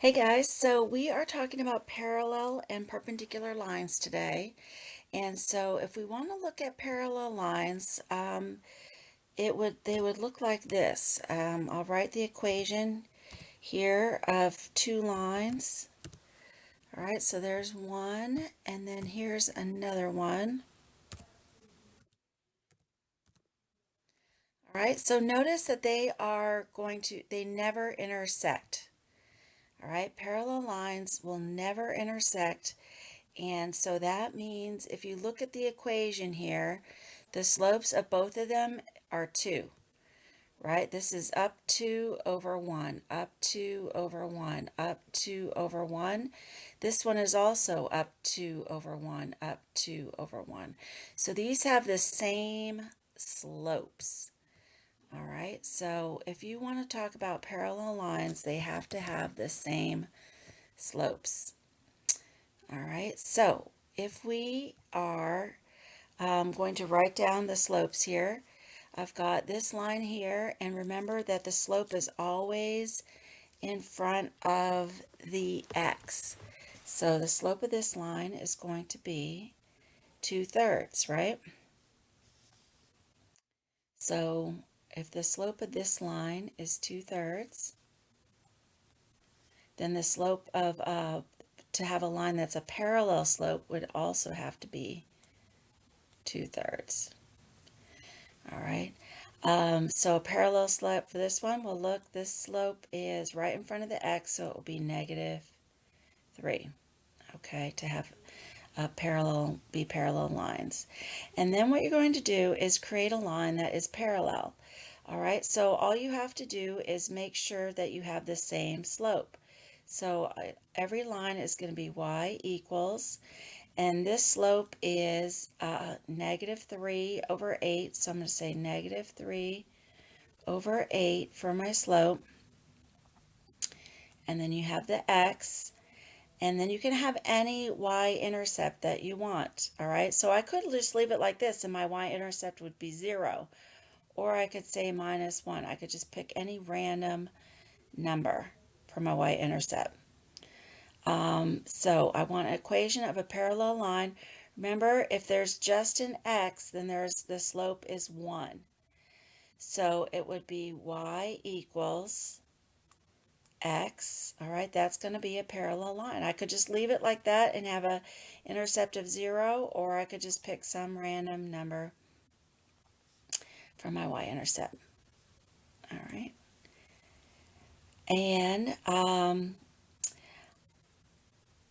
Hey guys, so we are talking about parallel and perpendicular lines today. And so if we want to look at parallel lines, they would look like this. I'll write the equation here of two lines. All right, so there's one, and then here's another one. All right, so notice that they never intersect. All right, parallel lines will never intersect. And so that means if you look at the equation here, the slopes of both of them are 2, right? This is up 2 over 1, up 2 over 1, up 2 over 1. This one is also up 2 over 1, up 2 over 1. So these have the same slopes. All right, so if you want to talk about parallel lines, they have to have the same slopes. All right, so if we are going to write down the slopes here, I've got this line here, and remember that the slope is always in front of the x. So the slope of this line is going to be 2/3, right? So if the slope of this line is 2/3, then the slope of to have a line that's a parallel slope would also have to be 2/3. All right. So a parallel slope for this one, well, look, this slope is right in front of the x, so it will be -3. Okay, to have be parallel lines. And then what you're going to do is create a line that is parallel. All right, so all you have to do is make sure that you have the same slope. So every line is going to be y equals, and this slope is -3 over 8. So I'm going to say -3 over 8 for my slope. And then you have the x. And then you can have any y-intercept that you want. All right. So I could just leave it like this and my y-intercept would be 0. Or I could say -1. I could just pick any random number for my y-intercept. So I want an equation of a parallel line. Remember, if there's just an x, then the slope is 1. So it would be y equals x. All right, that's going to be a parallel line. I could just leave it like that and have a intercept of 0, or I could just pick some random number for my y-intercept. All right. And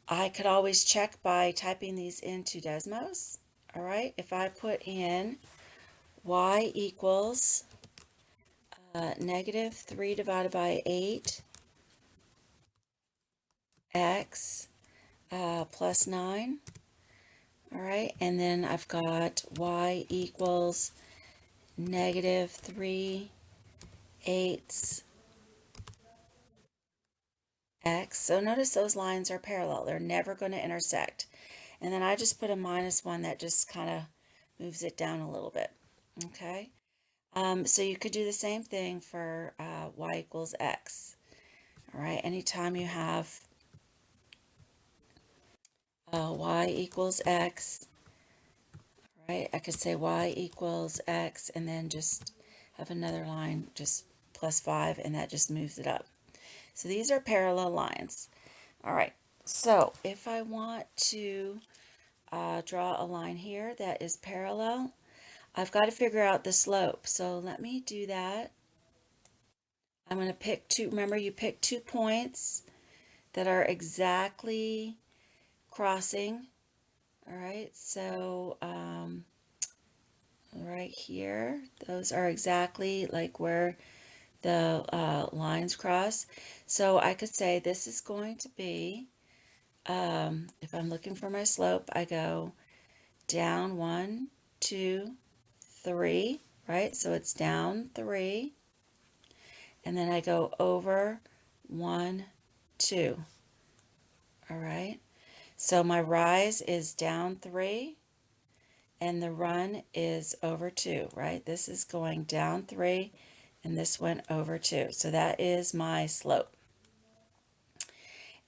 I could always check by typing these into Desmos. All right, if I put in y equals -3 divided by 8 x plus 9, all right, and then I've got y equals -3/8 x. So notice those lines are parallel. They're never going to intersect. And then I just put a -1 that just kind of moves it down a little bit. Okay. So you could do the same thing for y equals x. All right. Anytime you have y equals x, right, I could say y equals x and then just have another line just +5, and that just moves it up. So these are parallel lines. All right, so if I want to draw a line here that is parallel, I've got to figure out the slope. So let me do that. I'm going to pick two. Remember, you pick 2 points that are exactly crossing. All right, so right here, those are exactly like where the lines cross. So I could say this is going to be, if I'm looking for my slope, I go down 1, 2, 3, right? So it's down 3, and then I go over 1, 2, all right? So my rise is down 3, and the run is over 2, right? This is going down 3, and this went over 2. So that is my slope.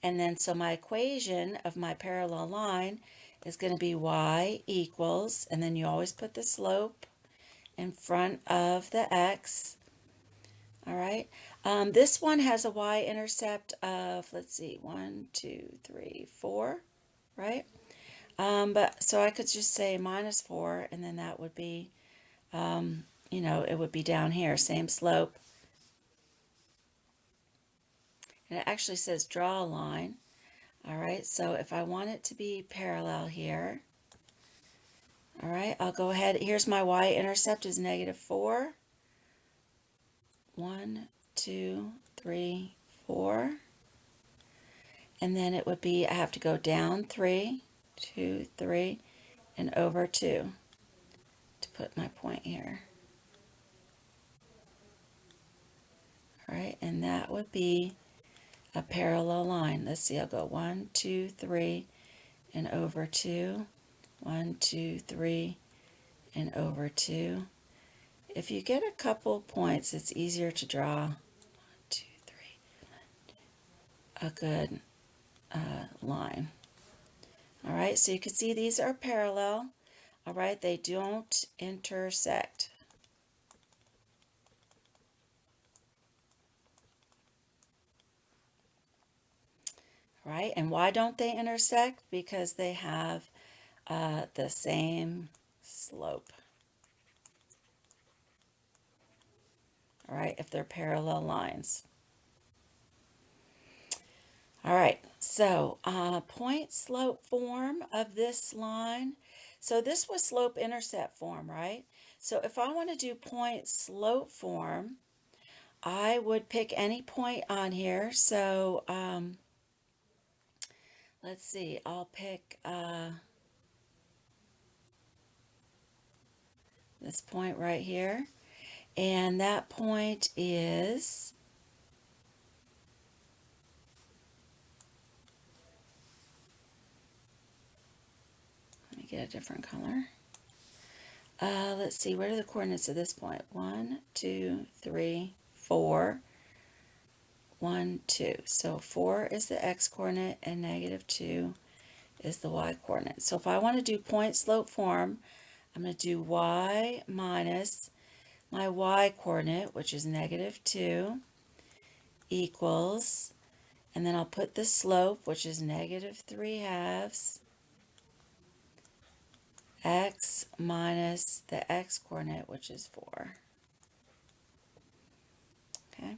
And then so my equation of my parallel line is going to be y equals, and then you always put the slope in front of the x. All right. This one has a y-intercept of, let's see, 1, 2, 3, 4, right? But so I could just say -4, and then that would be, you know, it would be down here, same slope. And it actually says draw a line. All right, so if I want it to be parallel here, all right, I'll go ahead. Here's my y-intercept is -4. 1, 2, 3, 4. And then it would be, I have to go down 3, 2, 3, and over 2 to put my point here. All right, and that would be a parallel line. Let's see, I'll go 1, 2, 3, and over 2. 1, 2, 3, and over 2. If you get a couple points, it's easier to draw 1, 2, 3, a good line. All right, so you can see these are parallel. All right, they don't intersect. Right, and why don't they intersect? Because they have the same slope. All right, if they're parallel lines. All right, so point slope form of this line. So this was slope intercept form, right? So if I want to do point slope form, I would pick any point on here. So let's see, I'll pick this point right here. And that point is, let me get a different color. Let's see, what are the coordinates of this point? 1, 2, 3, 4. 1, 2. So 4 is the x-coordinate and -2 is the y-coordinate. So if I want to do point slope form, I'm going to do y minus my y-coordinate, which is -2, equals, and then I'll put the slope, which is -3/2 x minus the x-coordinate, which is 4. Okay,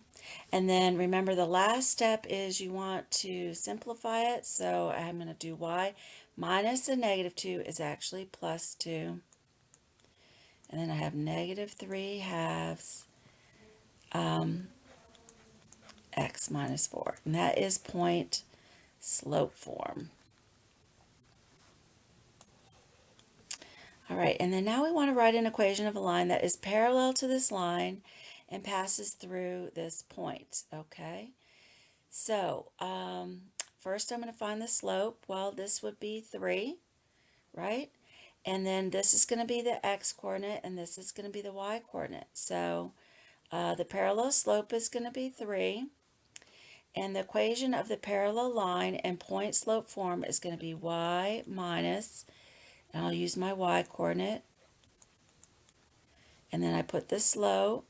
and then remember the last step is you want to simplify it, so I'm going to do y minus the -2 is actually +2, and then I have -3/2 x minus 4, and that is point slope form. All right, and then now we want to write an equation of a line that is parallel to this line and passes through this point, okay? So, first I'm going to find the slope. Well, this would be 3, right? And then this is going to be the x-coordinate, and this is going to be the y-coordinate. So, the parallel slope is going to be 3, and the equation of the parallel line in point slope form is going to be y minus, and I'll use my y-coordinate, and then I put the slope,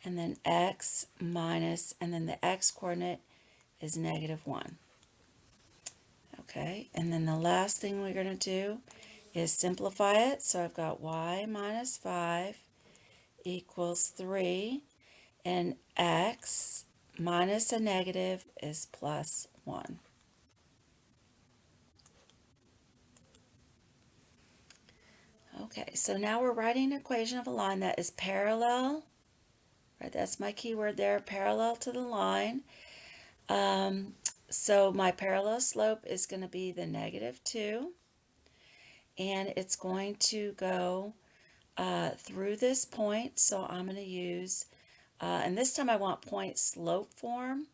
and then x minus, and then the x-coordinate is -1. Okay, and then the last thing we're going to do is simplify it. So I've got y minus 5 equals 3, and x minus a negative is +1. Okay, so now we're writing an equation of a line that is parallel, right? That's my keyword there, parallel to the line. So my parallel slope is going to be the -2, and it's going to go through this point. So I'm going to use, and this time I want point slope form.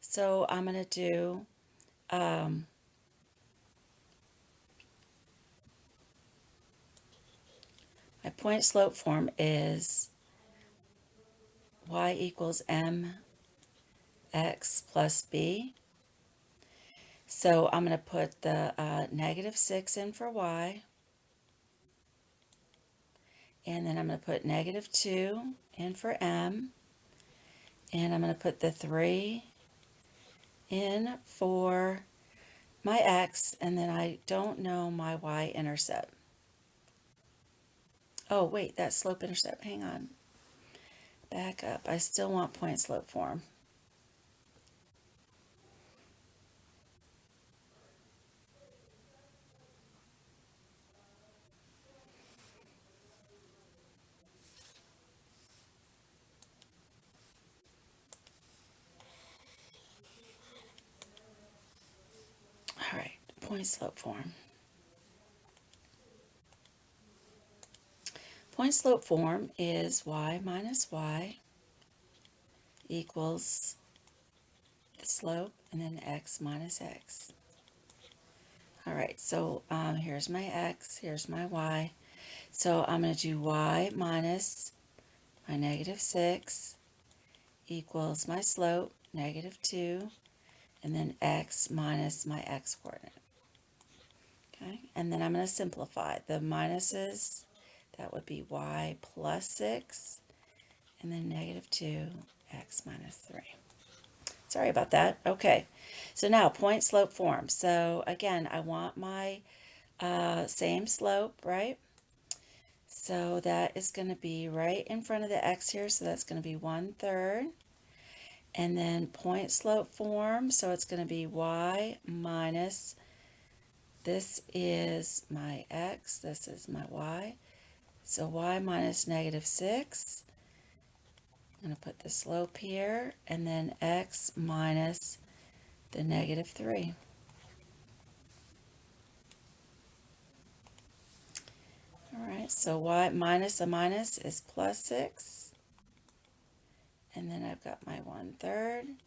So I'm going to do my point slope form is y equals m x plus b. So I'm going to put the -6 in for y, and then I'm going to put -2 in for m, and I'm going to put the 3 in for my x, and then I don't know my y-intercept. Oh, wait, that slope-intercept, hang on. Back up, I still want point-slope form. All right, point-slope form. Point-slope form is y minus y equals the slope and then x minus x. All right, so here's my x, here's my y. So I'm going to do y minus my -6 equals my slope, -2, and then x minus my x coordinate. Okay, and then I'm going to simplify. The minuses, that would be y plus 6, and then -2, x minus 3. Sorry about that. Okay, so now point slope form. So again, I want my same slope, right? So that is going to be right in front of the x here, so that's going to be 1/3. And then point slope form, so it's going to be y minus, this is my x, this is my y. So y minus -6. I'm going to put the slope here, and then x minus the -3. All right, so y minus a minus is +6. And then I've got my 1/3,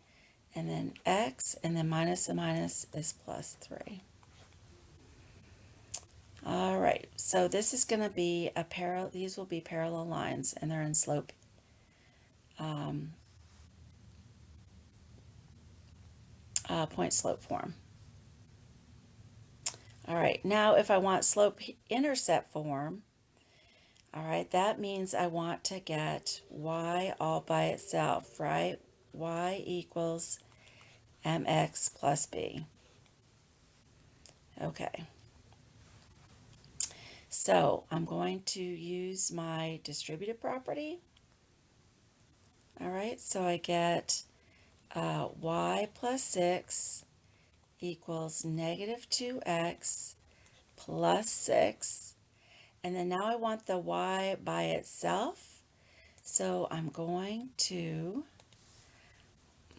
and then x, and then minus a minus is +3. All right, so this is going to be a parallel, these will be parallel lines, and they're in slope point slope form. All right, now if I want slope intercept form, all right, that means I want to get y all by itself, right? Y equals mx plus b. Okay. So I'm going to use my distributive property. All right, so I get y plus 6 equals -2x plus 6. And then now I want the y by itself. So I'm going to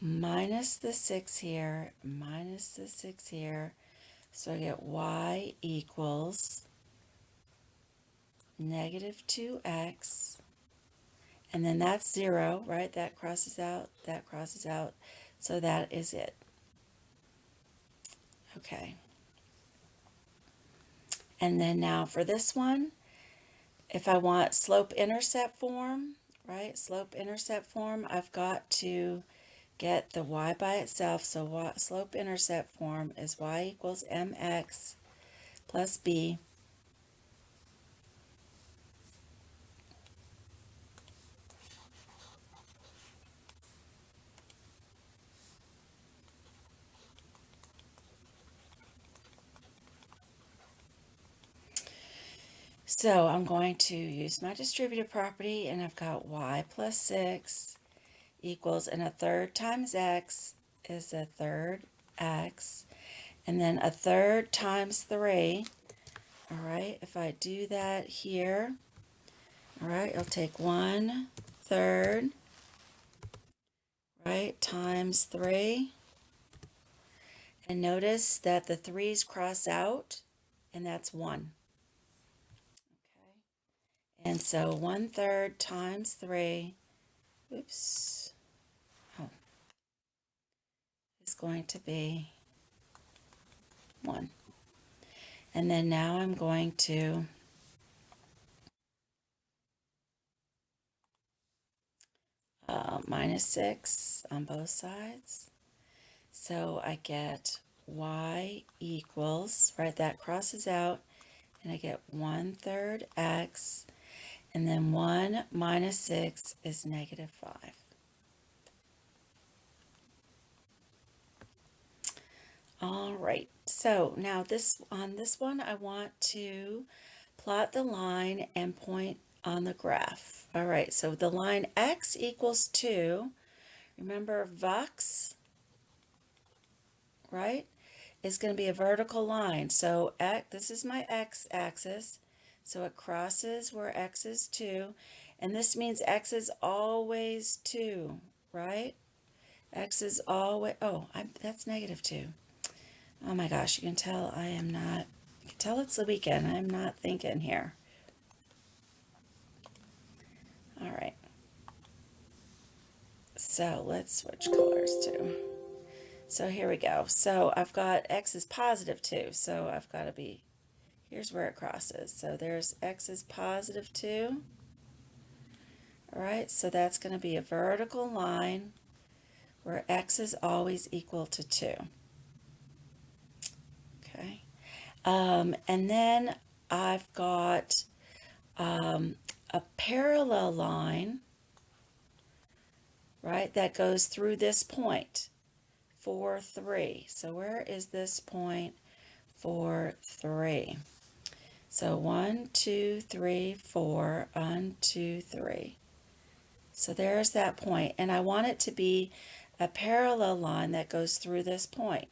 minus the 6 here, minus the 6 here. So I get y equals -2x. And then that's 0, right? That crosses out, that crosses out. So that is it. Okay. And then now for this one, if I want slope-intercept form, right? Slope-intercept form, I've got to get the y by itself. So slope-intercept form is y equals mx plus b. So I'm going to use my distributive property, and I've got y plus 6 equals, and 1/3 times x is 1/3 x, and then 1/3 times 3. All right, if I do that here, all right, I'll take 1/3, right, times 3. And notice that the 3's cross out, and that's 1. Okay, and so 1/3 times 3, oops, oh, is going to be 1. And then now I'm going to minus 6 on both sides. So I get y equals, right, that crosses out, and I get 1/3 x, and then 1 minus 6 is negative 5. All right, so now on this one, I want to plot the line and point on the graph. All right, so the line x equals 2, remember Vux, right, is going to be a vertical line. So this is my x-axis, so it crosses where x is 2, and this means x is always 2, right? X is always, that's negative 2. Oh my gosh, you can tell I am not, you can tell it's the weekend. I'm not thinking here. All right. So let's switch colors too. So here we go. So I've got x is positive 2. So I've got to be, here's where it crosses. So there's x is positive 2. All right, so that's going to be a vertical line where x is always equal to 2. Okay. And then I've got a parallel line, right, that goes through this point, 4, 3. So where is this point, 4, 3? So 1, 2, 3, 4, 1, 2, 3. So there's that point, and I want it to be a parallel line that goes through this point.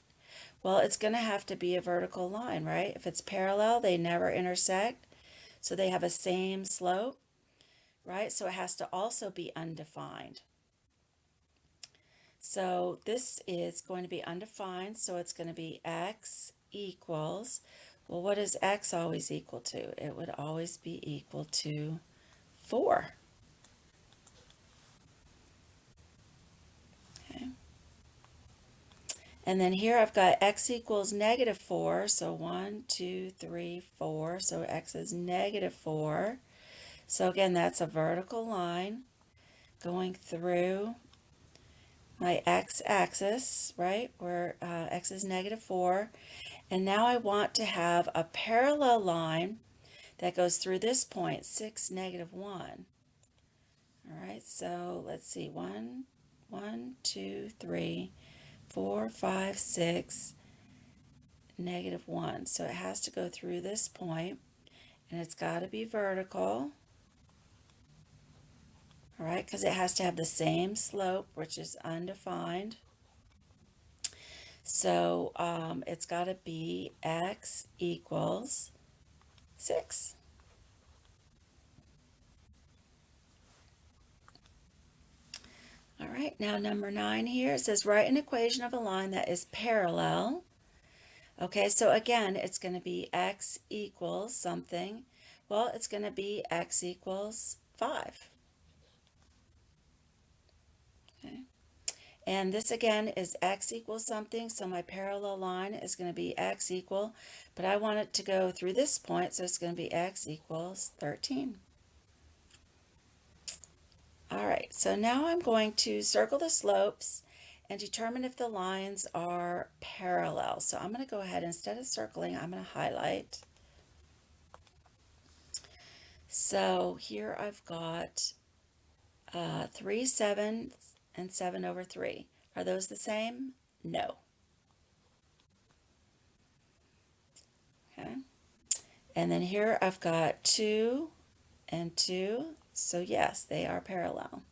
Well, it's going to have to be a vertical line, right? If it's parallel, they never intersect, so they have a same slope, right? So it has to also be undefined. So this is going to be undefined, so it's going to be x equals, well, what is x always equal to? It would always be equal to 4. Okay. And then here I've got x equals negative 4, so 1, 2, 3, 4, so x is negative 4. So again, that's a vertical line going through my x-axis, right, where x is negative 4. And now I want to have a parallel line that goes through this point, 6, negative 1. All right, so let's see, 1, 2, 3, 4, 5, 6, negative 1. So it has to go through this point, and it's got to be vertical. All right, because it has to have the same slope, which is undefined. So it's got to be x equals 6. All right, now number 9 here, it says write an equation of a line that is parallel. Okay, so again, it's going to be x equals something. Well, it's going to be x equals 5. Okay. And this again is x equals something, so my parallel line is going to be x equal, but I want it to go through this point, so it's going to be x equals 13. All right, so now I'm going to circle the slopes and determine if the lines are parallel. So I'm going to go ahead, instead of circling, I'm going to highlight. So here I've got 3, 7, and 7 over 3. Are those the same? No. Okay. And then here I've got 2 and 2. So yes, they are parallel.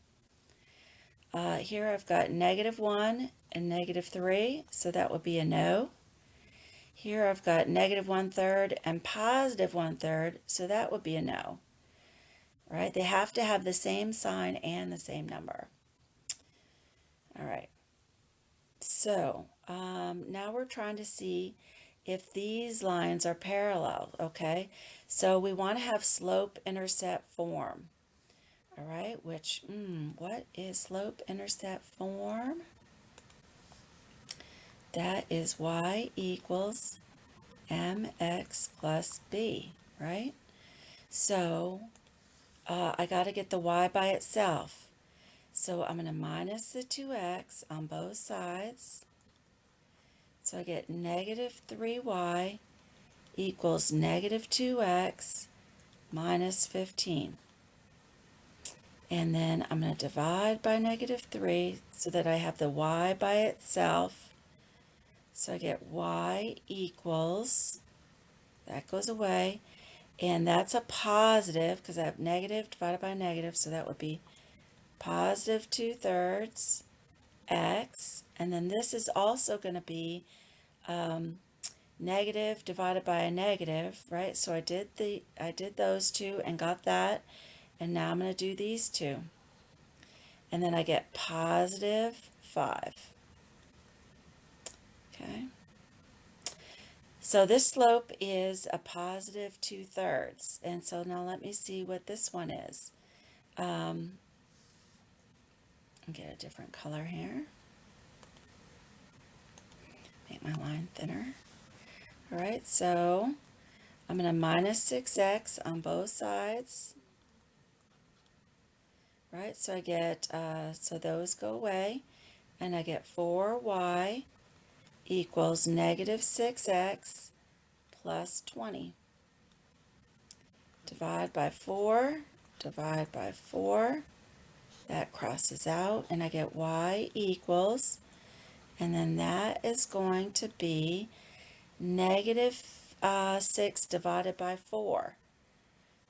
Here I've got negative 1 and negative 3. So that would be a no. Here I've got negative 1/3 and positive 1/3. So that would be a no. Right? They have to have the same sign and the same number. All right. So now we're trying to see if these lines are parallel, okay? So we want to have slope-intercept form, all right? Which, what is slope-intercept form? That is y equals mx plus b, right? So I got to get the y by itself. So I'm going to minus the 2x on both sides. So I get negative 3y equals negative 2x minus 15. And then I'm going to divide by negative 3 so that I have the y by itself. So I get y equals, that goes away, and that's a positive because I have negative divided by negative, so that would be positive 2/3 x, and then this is also going to be negative divided by a negative, right? So I did those two and got that, and now I'm going to do these two, and then I get positive 5. Okay. So this slope is a positive 2/3, and so now let me see what this one is. Get a different color here. Make my line thinner. All right, so I'm going to minus 6x on both sides. Right, so I get, so those go away, and I get 4y equals negative 6x plus 20. Divide by 4, divide by 4. That crosses out, and I get y equals, and then that is going to be negative 6 divided by 4.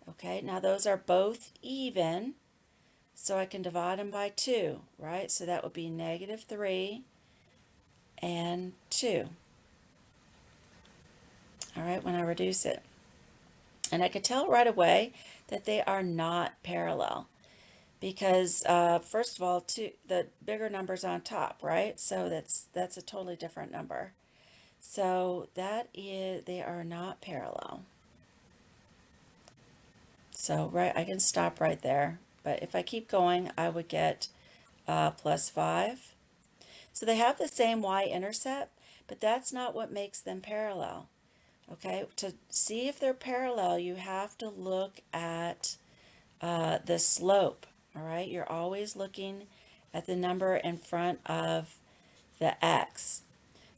Okay, now those are both even, so I can divide them by 2, right? So that would be negative 3 and 2. All right, when I reduce it. And I could tell right away that they are not parallel because first of all, the bigger number's on top, right? So that's a totally different number. So they are not parallel. So I can stop right there. But if I keep going, I would get plus 5. So they have the same y-intercept, but that's not what makes them parallel. Okay, to see if they're parallel, you have to look at the slope. All right, you're always looking at the number in front of the x.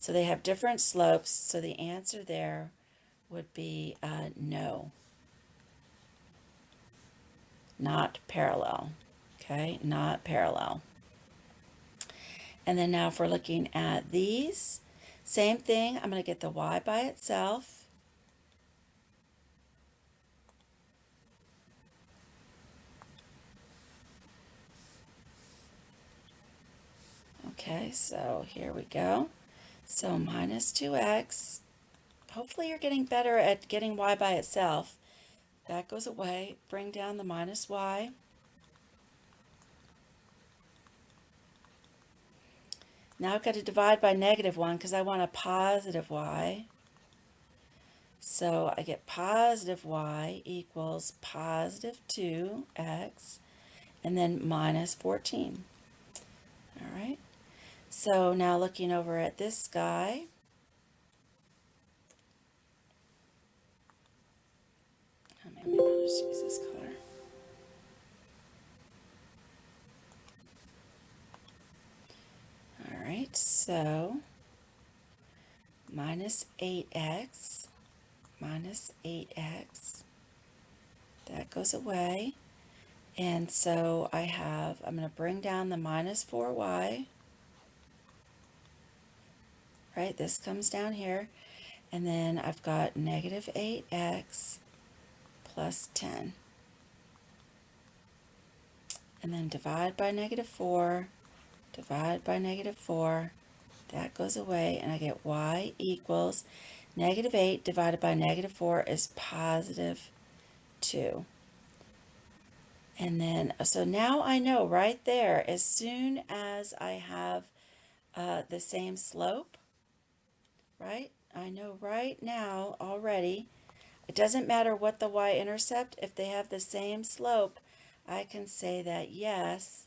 So they have different slopes, so the answer there would be no. Not parallel. Okay, not parallel. And then now if we're looking at these, same thing, I'm going to get the y by itself. Okay, so here we go. So minus 2x. Hopefully you're getting better at getting y by itself. That goes away. Bring down the minus y. Now I've got to divide by negative 1 because I want a positive y. So I get positive y equals positive 2x and then minus 14. All right. So now looking over at this guy, maybe I'll just use this color. All right, so minus 8x, that goes away. And so I'm going to bring down the minus 4y. Right, this comes down here, and then I've got negative 8x plus 10. And then divide by negative 4, divide by negative 4, that goes away, and I get y equals negative 8 divided by negative 4 is positive 2. And then, so now I know right there, as soon as I have the same slope, right? I know right now already, it doesn't matter what the y-intercept, if they have the same slope, I can say that yes,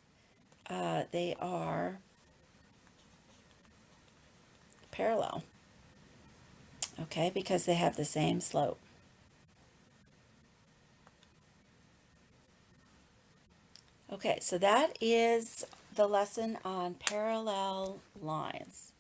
they are parallel. Okay, because they have the same slope. Okay, so that is the lesson on parallel lines.